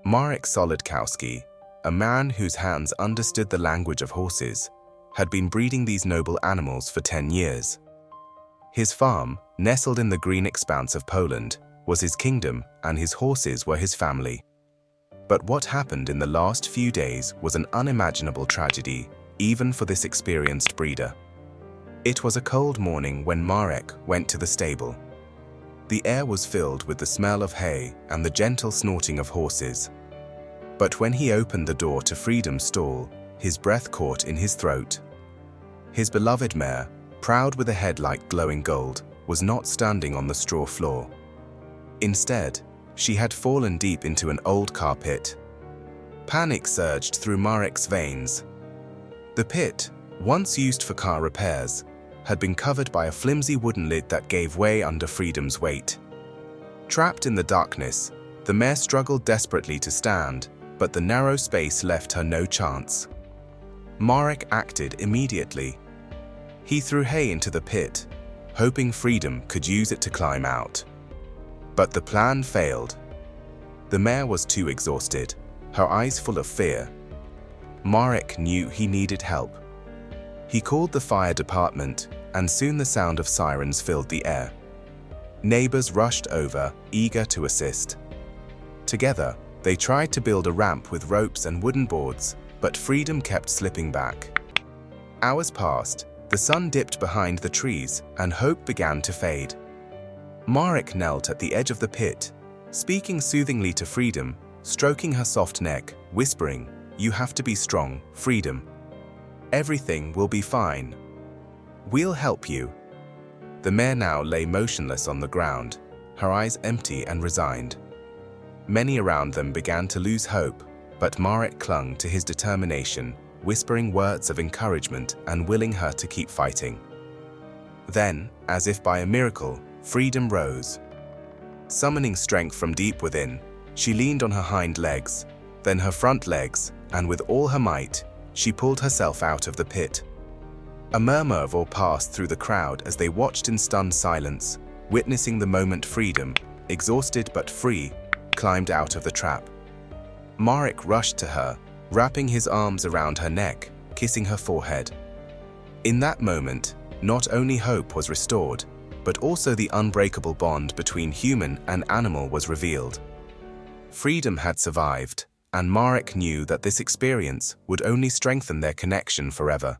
Marek Solodkowski, a man whose hands understood the language of horses, had been breeding these noble animals for 10 years. His farm, nestled in the green expanse of Poland, was his kingdom, and his horses were his family. But what happened in the last few days was an unimaginable tragedy, even for this experienced breeder. It was a cold morning when Marek went to the stable. The air was filled with the smell of hay and the gentle snorting of horses. But when he opened the door to Freedom's stall, his breath caught in his throat. His beloved mare, proud with a head like glowing gold, was not standing on the straw floor. Instead, she had fallen deep into an old car pit. Panic surged through Marek's veins. The pit, once used for car repairs, had been covered by a flimsy wooden lid that gave way under Freedom's weight. Trapped in the darkness, the mare struggled desperately to stand, but the narrow space left her no chance. Marek acted immediately. He threw hay into the pit, hoping Freedom could use it to climb out. But the plan failed. The mare was too exhausted, her eyes full of fear. Marek knew he needed help. He called the fire department, and soon the sound of sirens filled the air. Neighbors rushed over, eager to assist. Together, they tried to build a ramp with ropes and wooden boards, but Freedom kept slipping back. Hours passed, the sun dipped behind the trees, and hope began to fade. Marek knelt at the edge of the pit, speaking soothingly to Freedom, stroking her soft neck, whispering, "You have to be strong, Freedom. Everything will be fine. We'll help you." The mare now lay motionless on the ground, her eyes empty and resigned. Many around them began to lose hope, but Marek clung to his determination, whispering words of encouragement and willing her to keep fighting. Then, as if by a miracle, Freedom rose. Summoning strength from deep within, she leaned on her hind legs, then her front legs, and with all her might, she pulled herself out of the pit. A murmur of awe passed through the crowd as they watched in stunned silence, witnessing the moment Freedom, exhausted but free, climbed out of the trap. Marek rushed to her, wrapping his arms around her neck, kissing her forehead. In that moment, not only hope was restored, but also the unbreakable bond between human and animal was revealed. Freedom had survived, and Marek knew that this experience would only strengthen their connection forever.